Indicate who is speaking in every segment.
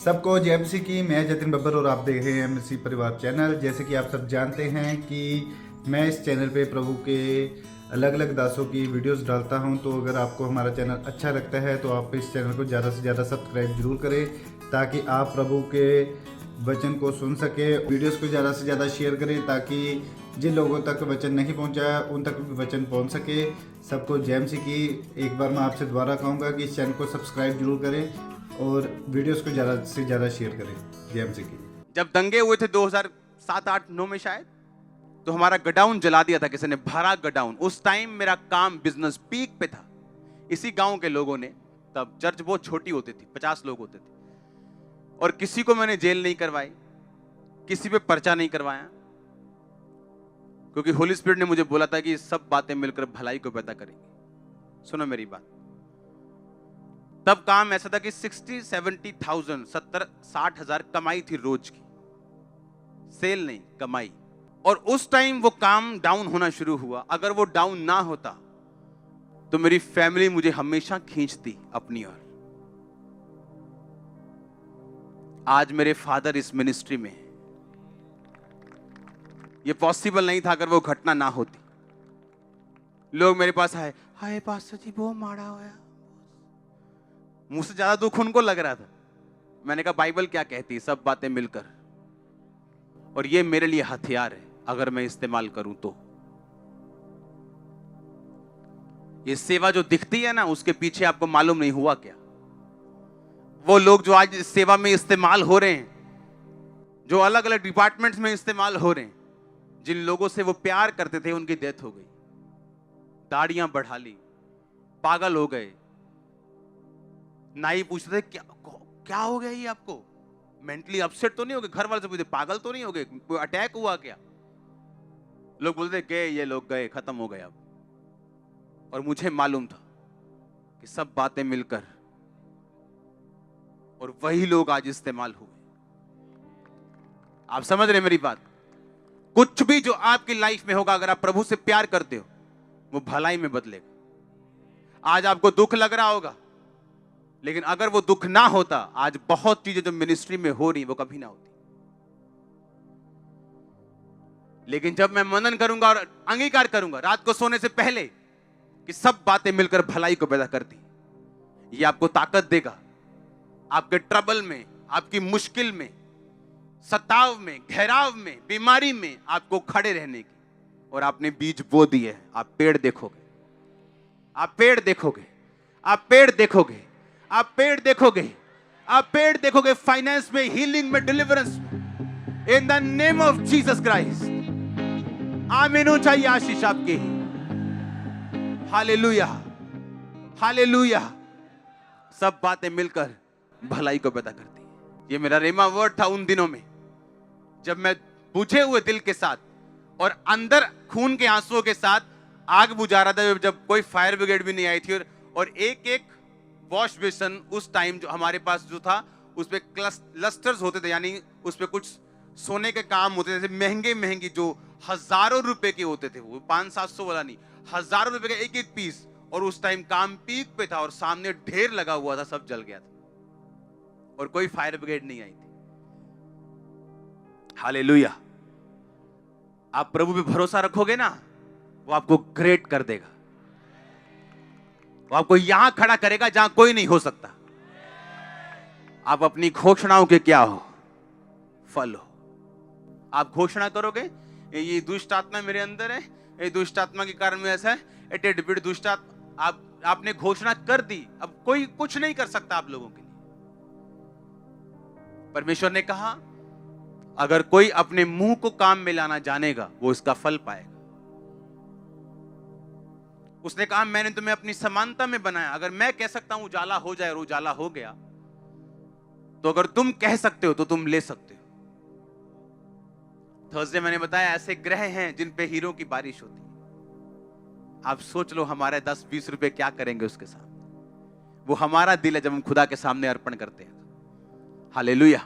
Speaker 1: सबको जय मसीह की। मैं जतिन बब्बर और आप देख रहे हैं मसीह परिवार चैनल। जैसे कि आप सब जानते हैं कि मैं इस चैनल पे प्रभु के अलग अलग दासों की वीडियोस डालता हूं, तो अगर आपको हमारा चैनल अच्छा लगता है तो आप इस चैनल को ज़्यादा से ज़्यादा सब्सक्राइब जरूर करें, ताकि आप प्रभु के वचन को सुन सके। वीडियोस को ज़्यादा से ज़्यादा शेयर करें ताकि जिन लोगों तक वचन नहीं पहुंचा उन तक भी वचन पहुंच सके। सबको जय मसीह की। एक बार मैं आपसे दोबारा कहूँगा कि इस चैनल को सब्सक्राइब जरूर करें और वीडियोस को ज़्यादा से ज़्यादा शेयर करें। जय मसीह की।
Speaker 2: जब दंगे हुए थे 2007, 8, 9 में शायद, तो हमारा गडाउन जला दिया था किसी ने, भरा गडाउन। उस टाइम मेरा काम, बिजनेस पीक पे था। इसी गांव के लोगों ने, तब चर्च बहुत छोटी होती थी, 50 लोग होते थे, और किसी को मैंने जेल नहीं करवाई, किसी पे पर्चा नहीं करवाया, क्योंकि होली स्पिरिट ने मुझे बोला था कि सब बातें मिलकर भलाई को पैदा करेंगी। सुनो मेरी बात। तब काम ऐसा था कि 60-70,000, 70-60 हजार कमाई थी रोज की, सेल नहीं, कमाई। और उस टाइम वो काम डाउन होना शुरू हुआ। अगर वो डाउन ना होता तो मेरी फैमिली मुझे हमेशा खींचती अपनी ओर। आज मेरे फादर इस मिनिस्ट्री में है। ये पॉसिबल नहीं था अगर वो घटना ना होती। लोग मेरे पास आए, हाय पास्टर जी वो मारा हुआ। मुझसे ज्यादा दुख उनको लग रहा था। मैंने कहा बाइबल क्या कहती है, सब बातें मिलकर। और ये मेरे लिए हथियार है, अगर मैं इस्तेमाल करूं तो। ये सेवा जो दिखती है ना, उसके पीछे आपको मालूम नहीं हुआ क्या। वो लोग जो आज इस सेवा में इस्तेमाल हो रहे हैं, जो अलग अलग डिपार्टमेंट्स में इस्तेमाल हो रहे हैं, जिन लोगों से वो प्यार करते थे उनकी डेथ हो गई, दाढ़ियां बढ़ा ली, पागल हो गए। नाई पूछते थे क्या हो गया ये आपको, मेंटली अपसेट तो नहीं हो गए? घर वाले से पूछते पागल तो नहीं हो गए, कोई अटैक हुआ क्या? लोग बोलते गए, ये लोग गए, खत्म हो गए अब। और मुझे मालूम था कि सब बातें मिलकर, और वही लोग आज इस्तेमाल हुए। आप समझ रहे मेरी बात? कुछ भी जो आपकी लाइफ में होगा, अगर आप प्रभु से प्यार करते हो, वो भलाई में बदलेगा। आज आपको दुख लग रहा होगा, लेकिन अगर वो दुख ना होता, आज बहुत चीजें जो मिनिस्ट्री में हो रही वो कभी ना होती। लेकिन जब मैं मनन करूंगा और अंगीकार करूंगा रात को सोने से पहले कि सब बातें मिलकर भलाई को पैदा करती, ये आपको ताकत देगा आपके ट्रबल में, आपकी मुश्किल में, सताव में, घेराव में, बीमारी में आपको खड़े रहने की। और आपने बीज बो दिए, आप पेड़ देखोगे, आप पेड़ देखोगे, आप पेड़ देखोगे, आप पेड़ देखोगे, आप पेड़ देखोगे। फाइनेंस में, हीलिंग में, डिलीवरेंस में, in the name of Jesus Christ. आमीन हो चाहिए आशीष आपकी। Hallelujah, hallelujah. सब बातें मिलकर भलाई को पैदा करती है। ये मेरा रेमा वर्ड था उन दिनों में, जब मैं बुझे हुए दिल के साथ और अंदर खून के आंसुओं के साथ आग बुझा रहा था, जब कोई फायर ब्रिगेड भी नहीं आई थी। और एक एक वॉश बेसन उस टाइम जो हमारे पास जो था, उस पे क्लस्टर्स होते थे, यानी उस पे कुछ सोने के काम होते थे, महंगे महंगे, जो हजारों रुपए के होते थे। वो 500-700 वाला नहीं, हजारों रुपए का एक एक पीस। और उस टाइम काम पीक पे था और सामने ढेर लगा हुआ था, सब जल गया था और कोई फायर ब्रिगेड नहीं आई थी। हालेलुया। आप प्रभु पे भरोसा रखोगे ना, वो आपको ग्रेट कर देगा। वो आपको यहां खड़ा करेगा जहां कोई नहीं हो सकता। आप अपनी घोषणाओं के क्या हो? फल हो। आप घोषणा करोगे, ये दुष्ट आत्मा मेरे अंदर है, ये दुष्ट आत्मा के कारण में ऐसा है, टेढ़ दुष्ट आत्मा। आपने घोषणा कर दी, अब कोई कुछ नहीं कर सकता आप लोगों के लिए। परमेश्वर ने कहा, अगर कोई अपने मुंह को काम में लाना जानेगा, वो इसका फल पाएगा। उसने कहा, मैंने तुम्हें अपनी समानता में बनाया। अगर मैं कह सकता हूं उजाला हो जाए और उजाला हो गया, तो अगर तुम कह सकते हो तो तुम ले सकते हो। थर्सडे मैंने बताया, ऐसे ग्रह हैं जिन पे हीरो की बारिश होती है। आप सोच लो हमारे 10-20 रुपए क्या करेंगे उसके साथ। वो हमारा दिल है जब हम खुदा के सामने अर्पण करते हैं। हालेलुया।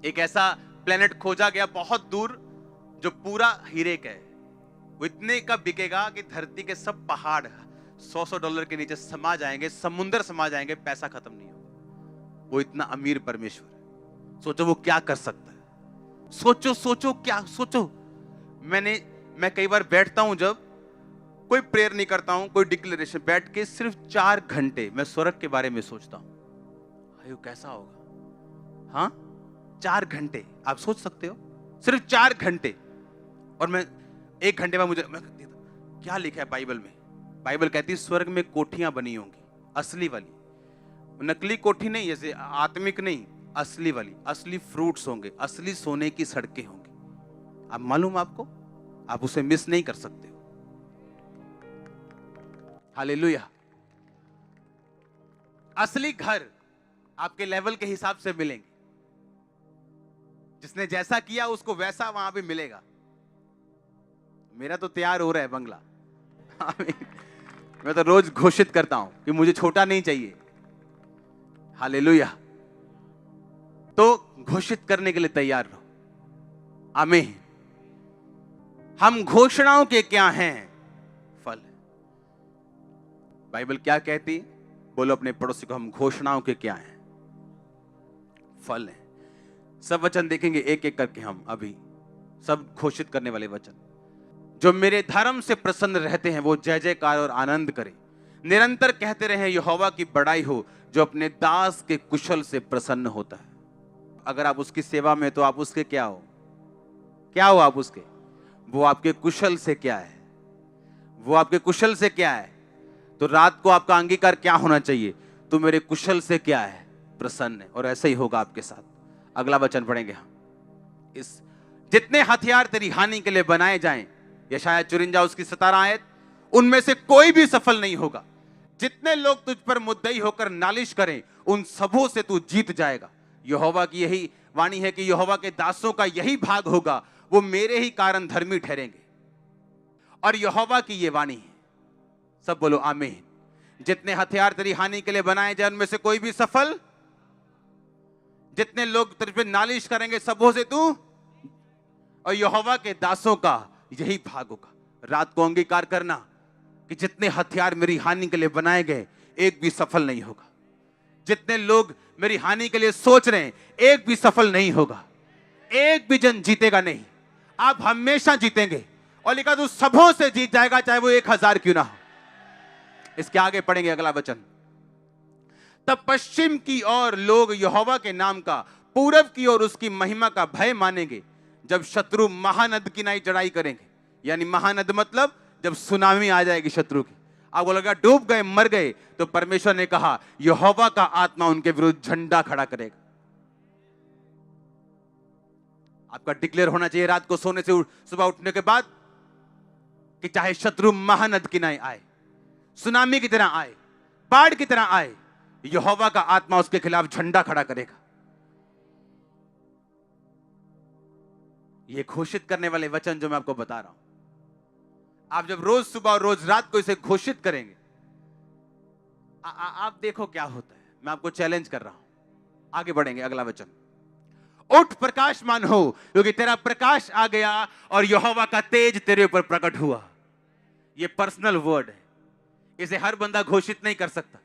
Speaker 2: एक ऐसा प्लेनेट खोजा गया बहुत दूर, जो पूरा हीरे का है। वो इतने का बिकेगा कि धरती के सब पहाड़ $100 के नीचे समा जाएंगे, समुंदर समा जाएंगे, पैसा खत्म नहीं होगा। वो इतना अमीर परमेश्वर है। सोचो वो क्या कर सकता है। सोचो सोचो क्या सोचो। मैं कई बार बैठता हूं, जब कोई प्रेयर नहीं करता हूं, कोई डिक्लेरेशन, बैठ के सिर्फ 4 घंटे मैं स्वर्ग के बारे में सोचता हूं। आयु कैसा होगा? हाँ, 4 घंटे आप सोच सकते हो, सिर्फ 4 घंटे। और मैं 1 घंटे बाद मैं क्या लिखा है बाइबल में? बाइबल कहती है स्वर्ग में कोठियां बनी होंगी, असली वाली, नकली कोठी नहीं, जैसे आत्मिक नहीं, असली वाली, असली फ्रूट्स होंगे, असली सोने की सड़कें होंगी। अब मालूम आपको, आप उसे मिस नहीं कर सकते हो। हालेलुया। असली घर आपके लेवल के हिसाब से मिलेंगे। जिसने जैसा किया उसको वैसा वहां पे मिलेगा। मेरा तो तैयार हो रहा है बंगला। मैं तो रोज घोषित करता हूं कि मुझे छोटा नहीं चाहिए। हालेलुया। तो घोषित करने के लिए तैयार रहो। आमीन। हम घोषणाओं के क्या हैं? फल। बाइबल क्या कहती? बोलो अपने पड़ोसी को, हम घोषणाओं के क्या हैं? फल हैं। सब वचन देखेंगे एक एक करके हम अभी, सब घोषित करने वाले वचन। जो मेरे धर्म से प्रसन्न रहते हैं वो जय जयकार और आनंद करें। निरंतर कहते रहे यहोवा की बड़ाई हो, जो अपने दास के कुशल से प्रसन्न होता है। अगर आप उसकी सेवा में, तो आप उसके क्या हो? क्या हो आप उसके? वो आपके कुशल से क्या है? वो आपके कुशल से क्या है? तो रात को आपका अंगीकार क्या होना चाहिए? तो मेरे कुशल से क्या है? प्रसन्न है। और ऐसा ही होगा आपके साथ। अगला वचन पढ़ेंगे हम। इस जितने हथियार तेरी हानि के लिए बनाए जाएं, यशायाह 54 उसकी 17 आयत, उनमें से कोई भी सफल नहीं होगा। जितने लोग तुझ पर मुद्दई होकर नालिश करें, उन सबों से तू जीत जाएगा। यहोवा की यही वाणी है कि यहोवा के दासों का यही भाग होगा, वो मेरे ही कारण धर्मी ठहरेंगे। और यहोवा की ये वाणी है, सब बोलो आमीन। जितने हथियार तेरी हानि के लिए बनाए जाए, उनमें से कोई भी सफल, जितने लोग तुझ पर नालिश करेंगे सबों से तू, और यहोवा के दासों का यही भाग होगा। रात को अंगीकार करना कि जितने हथियार मेरी हानि के लिए बनाए गए, एक भी सफल नहीं होगा। जितने लोग मेरी हानि के लिए सोच रहे हैं, एक भी सफल नहीं होगा। एक भी जन जीतेगा नहीं, आप हमेशा जीतेंगे। और लिखा तू सबों से जीत जाएगा, चाहे वो 1000 क्यों ना हो। इसके आगे पढ़ेंगे अगला वचन। तब पश्चिम की ओर लोग यहोवा के नाम का, पूरब की ओर उसकी महिमा का भय मानेंगे। जब शत्रु महानद की नाई चढ़ाई करेंगे, यानी महानद मतलब जब सुनामी आ जाएगी शत्रु की, आपको लगा डूब गए, मर गए, तो परमेश्वर ने कहा यहोवा का आत्मा उनके विरुद्ध झंडा खड़ा करेगा। आपका डिक्लेयर होना चाहिए रात को सोने से सुबह उठने के बाद कि चाहे शत्रु महानद की नाई आए, सुनामी की तरह आए, बाढ़ की तरह आए, यहोवा का आत्मा उसके खिलाफ झंडा खड़ा करेगा। ये घोषित करने वाले वचन जो मैं आपको बता रहा हूं, आप जब रोज सुबह और रोज रात को इसे घोषित करेंगे, आप देखो क्या होता है। मैं आपको चैलेंज कर रहा हूं। आगे बढ़ेंगे, अगला वचन। उठ प्रकाशमान हो, क्योंकि तेरा प्रकाश आ गया और यहोवा का तेज तेरे ऊपर प्रकट हुआ। ये पर्सनल वर्ड है, इसे हर बंदा घोषित नहीं कर सकता।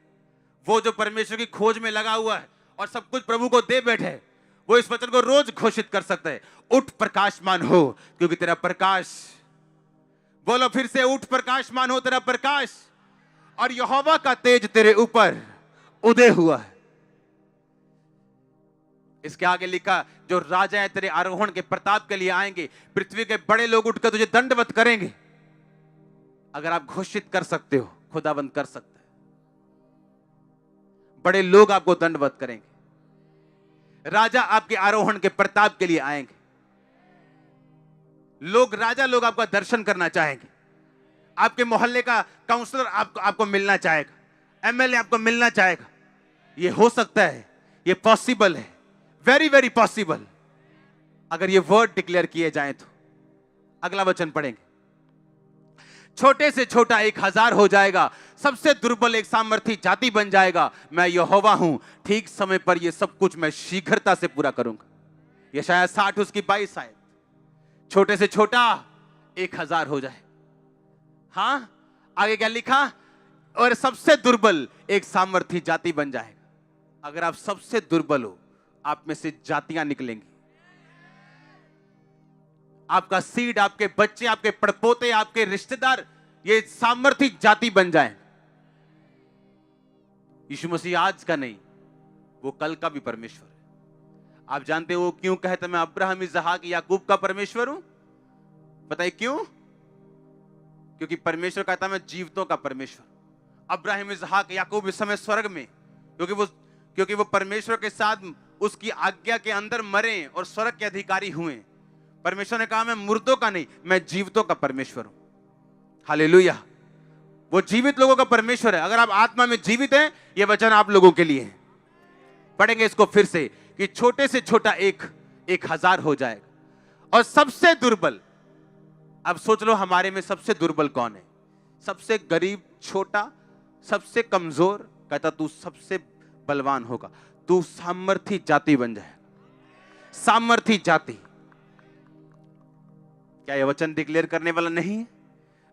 Speaker 2: वो जो परमेश्वर की खोज में लगा हुआ है और सब कुछ प्रभु को दे बैठे है, वो इस वचन को रोज घोषित कर सकता है। उठ प्रकाशमान हो, क्योंकि तेरा प्रकाश, बोलो फिर से, उठ प्रकाशमान हो, तेरा प्रकाश और यहोवा का तेज तेरे ऊपर उदय हुआ है। इसके आगे लिखा, जो राजा है तेरे आरोहण के प्रताप के लिए आएंगे, पृथ्वी के बड़े लोग उठकर तुझे दंडवत करेंगे। अगर आप घोषित कर सकते हो, खुदाबंद कर सकता है। बड़े लोग आपको दंडवत करेंगे, राजा आपके आरोहण के प्रताप के लिए आएंगे। लोग, राजा लोग आपका दर्शन करना चाहेंगे। आपके मोहल्ले का काउंसलर आपको मिलना चाहेगा, एमएलए आपको मिलना चाहेगा। ये हो सकता है, ये पॉसिबल है, वेरी वेरी पॉसिबल, अगर ये वर्ड डिक्लेयर किए जाएं तो। अगला वचन पढ़ेंगे। छोटे से छोटा 1000 हो जाएगा, सबसे दुर्बल एक सामर्थी जाति बन जाएगा। मैं यहोवा हूं, ठीक समय पर यह सब कुछ मैं शीघ्रता से पूरा करूंगा। यशायाह 60 उसकी 22 आयत। छोटे से छोटा 1000 हो जाए। हां, आगे क्या लिखा? और सबसे दुर्बल एक सामर्थी जाति बन जाएगा। अगर आप सबसे दुर्बल हो, आप में से जातियां निकलेंगी। आपका सीड, आपके बच्चे, आपके पड़पोते, आपके रिश्तेदार ये सामर्थी जाति बन जाएं। यीशु मसीह आज का नहीं, वो कल का भी परमेश्वर है। आप जानते हो क्यों कहते मैं अब्राहम, इसहाक, याकूब का परमेश्वर हूं? बताइए क्यों? क्योंकि परमेश्वर कहता मैं जीवितों का परमेश्वर। अब्राहम, इसहाक, याकूब इस समय स्वर्ग में, क्योंकि वो परमेश्वर के साथ उसकी आज्ञा के अंदर मरे और स्वर्ग के अधिकारी हुए। परमेश्वर ने कहा मैं मुर्दों का नहीं, मैं जीवितों का परमेश्वर हूं। हालेलुया। वो जीवित लोगों का परमेश्वर है। अगर आप आत्मा में जीवित हैं, ये वचन आप लोगों के लिए है। पढ़ेंगे इसको फिर से कि छोटे से छोटा एक 1000 हो जाएगा। और सबसे दुर्बल, अब सोच लो हमारे में सबसे दुर्बल कौन है? सबसे गरीब, छोटा, सबसे कमजोर। कहता तू सबसे बलवान होगा, तू सामर्थी जाति बन जाएगा। सामर्थी जाति। क्या यह वचन डिक्लेयर करने वाला नहीं है?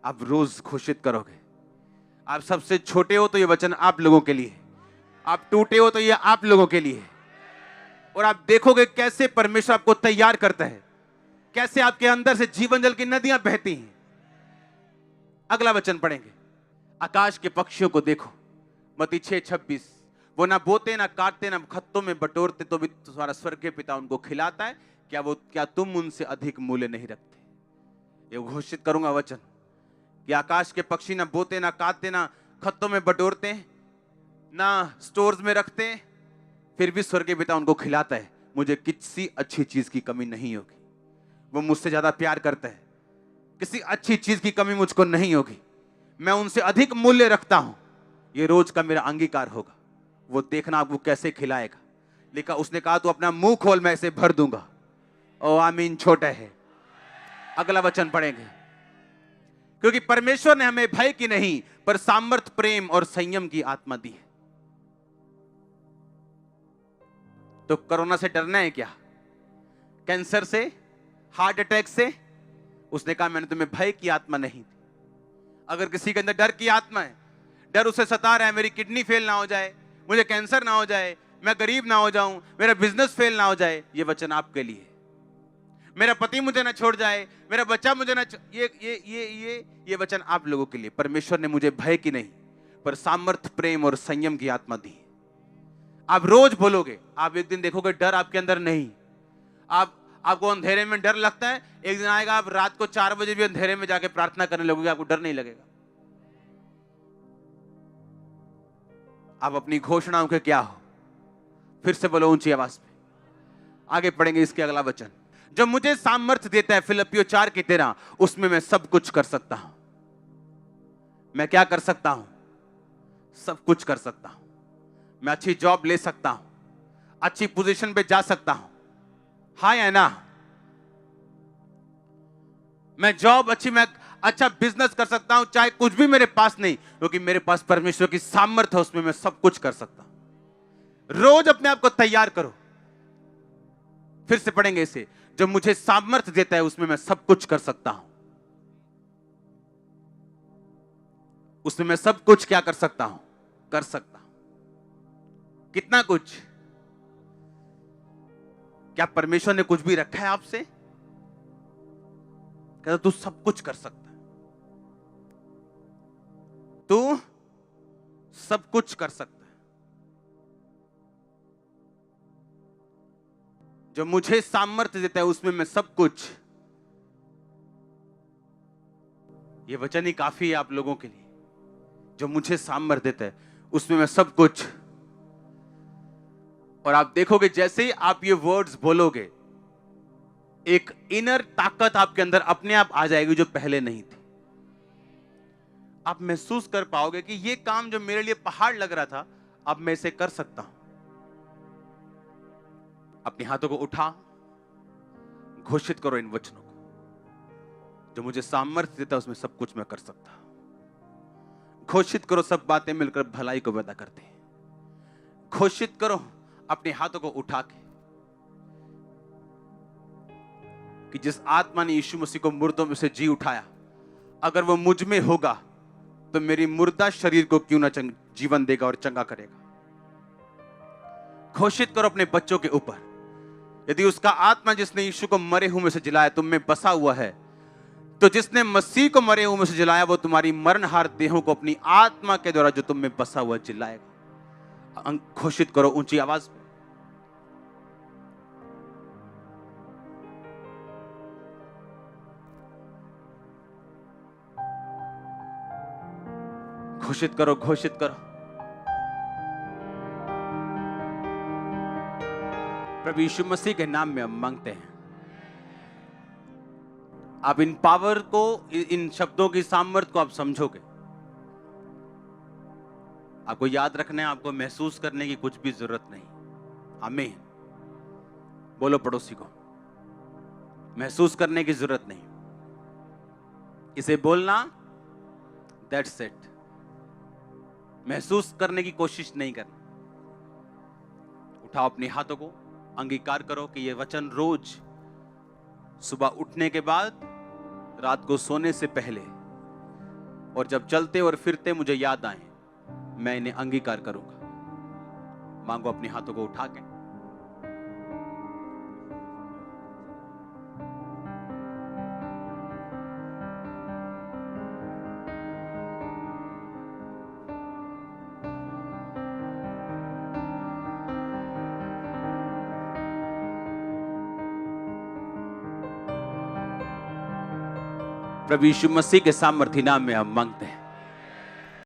Speaker 2: आप रोज घोषित करोगे। आप सबसे छोटे हो तो यह वचन आप लोगों के लिए, आप टूटे हो तो यह आप लोगों के लिए। और आप देखोगे कैसे परमेश्वर आपको तैयार करता है, कैसे आपके अंदर से जीवन जल की नदियां बहती हैं। अगला वचन पढ़ेंगे। आकाश के पक्षियों को देखो, मत्ती 6:26, वो ना बोते ना काटते ना खत्तों में बटोरते, तो भी तुम्हारा स्वर्गीय पिता उनको खिलाता है। क्या तुम उनसे अधिक मूल्य नहीं रखते? ये घोषित करूंगा वचन कि आकाश के पक्षी ना बोते ना काटते ना खत्तों में बटोरते ना स्टोर्स में रखते, फिर भी स्वर्गीय पिता उनको खिलाता है। मुझे किसी अच्छी चीज की कमी नहीं होगी। वो मुझसे ज्यादा प्यार करता है, किसी अच्छी चीज की कमी मुझको नहीं होगी। मैं उनसे अधिक मूल्य रखता हूं। ये रोज का मेरा अंगीकार होगा। वो देखना आपको कैसे खिलाएगा। लिखा, उसने कहा तू अपना मुंह खोल, मैं इसे भर दूंगा। ओ आमीन। छोटा है। अगला वचन पढ़ेंगे। क्योंकि परमेश्वर ने हमें भय की नहीं पर सामर्थ, प्रेम और संयम की आत्मा दी है। तो कोरोना से डरना है क्या? कैंसर से, हार्ट अटैक से? उसने कहा मैंने तुम्हें भय की आत्मा नहीं दी। अगर किसी के अंदर डर की आत्मा है, डर उसे सता रहा है, मेरी किडनी फेल ना हो जाए, मुझे कैंसर ना हो जाए, मैं गरीब ना हो जाऊं, मेरा बिजनेस फेल ना हो जाए, ये वचन आपके लिए। मेरा पति मुझे ना छोड़ जाए, मेरा बच्चा मुझे ना ये वचन आप लोगों के लिए। परमेश्वर ने मुझे भय की नहीं पर सामर्थ, प्रेम और संयम की आत्मा दी। आप रोज बोलोगे, आप एक दिन देखोगे डर आपके अंदर नहीं। आपको अंधेरे में डर लगता है, एक दिन आएगा आप रात को 4 बजे भी अंधेरे में जाके प्रार्थना करने लगोगे, आपको डर नहीं लगेगा। आप अपनी घोषणाओं के क्या हो? फिर से बोलो ऊंची आवाज में। आगे पढ़ेंगे इसके अगला वचन। जो मुझे सामर्थ्य देता है, फिलिप्पियों 4:13, उसमें मैं सब कुछ कर सकता हूं। मैं क्या कर सकता हूं? सब कुछ कर सकता हूं। मैं अच्छी जॉब ले सकता हूं, अच्छी पोजीशन पे जा सकता हूं। हाँ या ना? मैं जॉब अच्छी, मैं अच्छा बिजनेस कर सकता हूं, चाहे कुछ भी मेरे पास नहीं, क्योंकि मेरे पास परमेश्वर की सामर्थ्य है, उसमें मैं सब कुछ कर सकता हूं। रोज अपने आप को तैयार करो। फिर से पढ़ेंगे इसे। जो मुझे सामर्थ्य देता है, उसमें मैं सब कुछ कर सकता हूं। उसमें मैं सब कुछ क्या कर सकता हूं? कर सकता हूं। कितना कुछ? क्या परमेश्वर ने कुछ भी रखा है आपसे? कहता तू सब कुछ कर सकता है, तू सब कुछ कर सकता है। जो मुझे सामर्थ्य देता है, उसमें मैं सब कुछ। ये वचन ही काफी है आप लोगों के लिए। जो मुझे सामर्थ्य देता है, उसमें मैं सब कुछ। और आप देखोगे जैसे ही आप ये वर्ड्स बोलोगे, एक इनर ताकत आपके अंदर अपने आप आ जाएगी जो पहले नहीं थी। आप महसूस कर पाओगे कि ये काम जो मेरे लिए पहाड़ लग रहा था, अब मैं इसे कर सकता हूं। अपने हाथों को उठा, घोषित करो इन वचनों को। जो मुझे सामर्थ्य देता है, उसमें सब कुछ मैं कर सकता हूं। घोषित करो, सब बातें मिलकर भलाई को पैदा करती हैं। घोषित करो अपने हाथों को उठा के कि जिस आत्मा ने यीशु मसीह को मुर्दों में से जी उठाया, अगर वो मुझ में होगा तो मेरी मुर्दा शरीर को क्यों ना जीवन देगा और चंगा करेगा। घोषित करो अपने बच्चों के ऊपर, यदि उसका आत्मा जिसने यीशु को मरे हुए में से जिलाया तुम में बसा हुआ है, तो जिसने मसीह को मरे हुए में से जिलाया वो तुम्हारी मरणहार देहों को अपनी आत्मा के द्वारा जो तुम में बसा हुआ जिलाएगा। घोषित करो ऊंची आवाज में। घोषित करो, घोषित करो। प्रभु यीशु मसीह के नाम में हम मांगते हैं, आप इन पावर को, इन शब्दों की सामर्थ्य को आप समझोगे। आपको याद रखना है, आपको महसूस करने की कुछ भी जरूरत नहीं। आमीन। बोलो पड़ोसी को, महसूस करने की जरूरत नहीं, इसे बोलना, दैट्स इट। महसूस करने की कोशिश नहीं करना। उठाओ अपने हाथों को, अंगीकार करो कि यह वचन रोज सुबह उठने के बाद, रात को सोने से पहले और जब चलते और फिरते मुझे याद आए, मैं इन्हें अंगीकार करूंगा। मांगो अपने हाथों को उठा के। प्रभु यीशु मसीह के सामर्थी नाम में हम मांगते हैं।